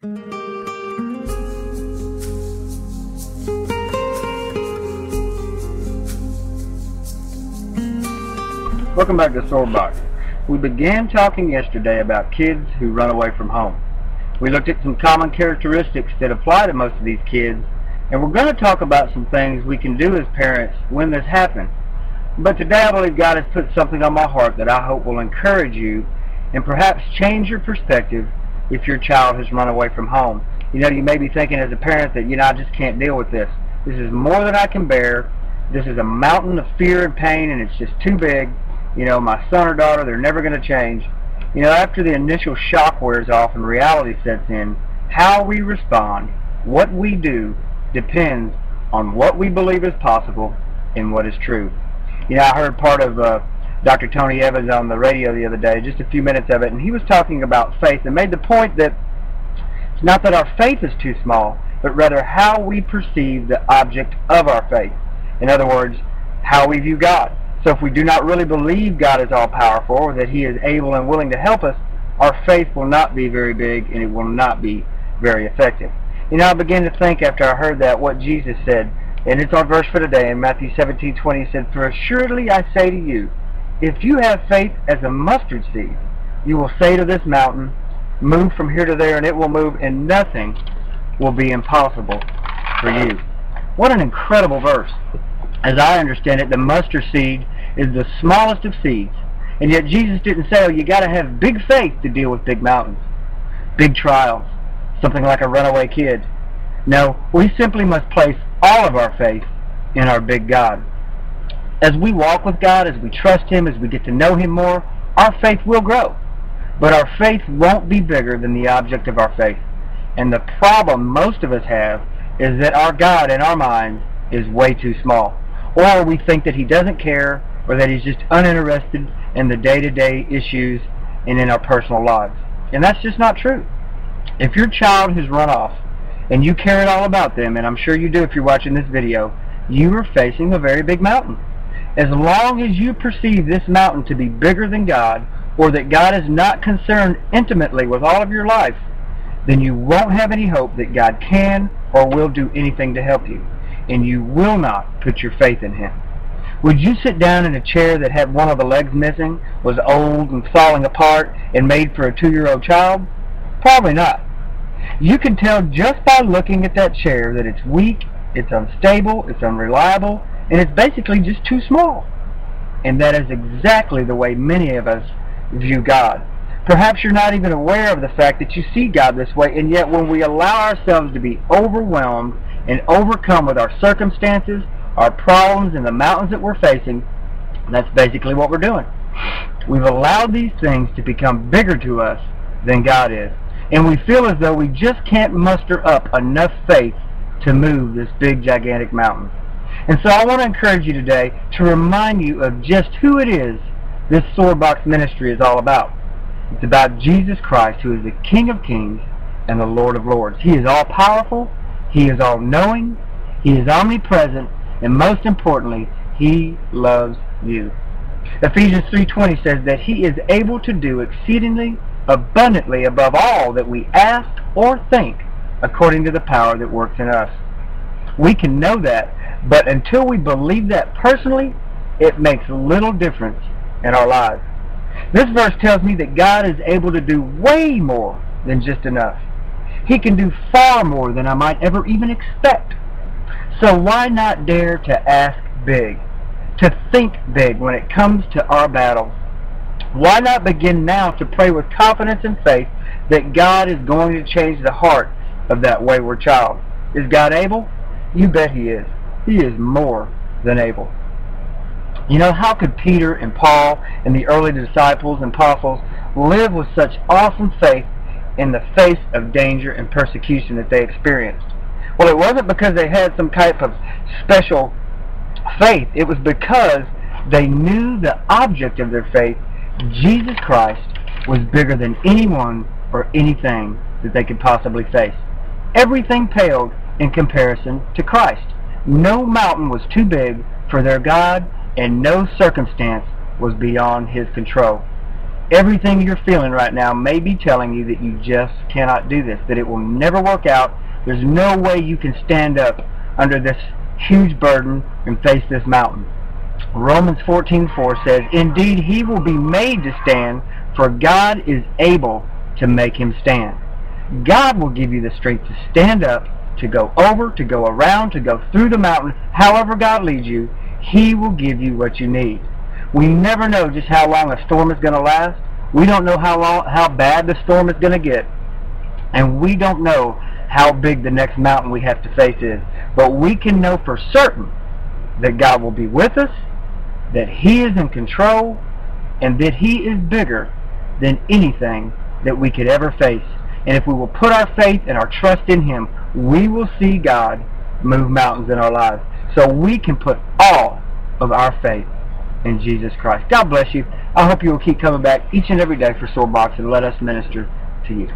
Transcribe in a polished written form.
Welcome back to Swordbox. We began talking yesterday about kids who run away from home. We looked at some common characteristics that apply to most of these kids, and we're going to talk about some things we can do as parents when this happens. But today I believe God has put something on my heart that I hope will encourage you and perhaps change your perspective if your child has run away from home. You may be thinking as a parent that, I just can't deal with this. This is more than I can bear. This is a mountain of fear and pain, and it's just too big. My son or daughter, they're never going to change. After the initial shock wears off and reality sets in, how we respond, what we do, depends on what we believe is possible and what is true. I heard part of Dr. Tony Evans on the radio the other day, just a few minutes of it, and he was talking about faith and made the point that it's not that our faith is too small, but rather how we perceive the object of our faith. In other words, how we view God. So if we do not really believe God is all-powerful or that He is able and willing to help us, our faith will not be very big and it will not be very effective. I began to think after I heard that what Jesus said, and it's our verse for today in Matthew 17:20. He said, "For assuredly I say to you, if you have faith as a mustard seed, you will say to this mountain, move from here to there, and it will move, and nothing will be impossible for you." What an incredible verse. As I understand it, the mustard seed is the smallest of seeds. And yet Jesus didn't say, you got to have big faith to deal with big mountains, big trials, something like a runaway kid. No, we simply must place all of our faith in our big God. As we walk with God, as we trust Him, as we get to know Him more, our faith will grow. But our faith won't be bigger than the object of our faith. And the problem most of us have is that our God in our minds is way too small. Or we think that He doesn't care, or that He's just uninterested in the day-to-day issues and in our personal lives. And that's just not true. If your child has run off, and you care at all about them, and I'm sure you do if you're watching this video, you are facing a very big mountain. As long as you perceive this mountain to be bigger than God, or that God is not concerned intimately with all of your life, then you won't have any hope that God can or will do anything to help you. And you will not put your faith in Him. Would you sit down in a chair that had one of the legs missing, was old and falling apart, and made for a 2-year-old child? Probably not. You can tell just by looking at that chair that it's weak, it's unstable, it's unreliable, and it's basically just too small. And that is exactly the way many of us view God. Perhaps you're not even aware of the fact that you see God this way, and yet when we allow ourselves to be overwhelmed and overcome with our circumstances, our problems, and the mountains that we're facing, that's basically what we're doing. We've allowed these things to become bigger to us than God is. And we feel as though we just can't muster up enough faith to move this big, gigantic mountain. And so I want to encourage you today to remind you of just who it is this Swordbox ministry is all about. It's about Jesus Christ, who is the King of Kings and the Lord of Lords. He is all-powerful. He is all-knowing. He is omnipresent. And most importantly, He loves you. Ephesians 3:20 says that He is able to do exceedingly abundantly above all that we ask or think, according to the power that works in us. We can know that, but until we believe that personally, it makes little difference in our lives. This verse tells me that God is able to do way more than just enough. He can do far more than I might ever even expect. So why not dare to ask big, to think big when it comes to our battles? Why not begin now to pray with confidence and faith that God is going to change the heart of that wayward child? Is God able? You bet He is. He is more than able. How could Peter and Paul and the early disciples and apostles live with such awesome faith in the face of danger and persecution that they experienced? Well, it wasn't because they had some type of special faith. It was because they knew the object of their faith, Jesus Christ, was bigger than anyone or anything that they could possibly face. Everything paled in comparison to Christ. No mountain was too big for their God, and no circumstance was beyond His control. Everything you're feeling right now may be telling you that you just cannot do this, that it will never work out. There's no way you can stand up under this huge burden and face this mountain. Romans 14:4 says, "Indeed, he will be made to stand, for God is able to make him stand." God will give you the strength to stand up, to go over, to go around, to go through the mountain. However God leads you, he will give you what you need. We never know just how long a storm is going to last. We don't know how bad the storm is going to get. And we don't know how big the next mountain we have to face is. But we can know for certain that God will be with us, that he is in control, and that he is bigger than anything that we could ever face. And if we will put our faith and our trust in him, we will see God move mountains in our lives. So we can put all of our faith in Jesus Christ. God bless you. I hope you will keep coming back each and every day for Swordbox and let us minister to you.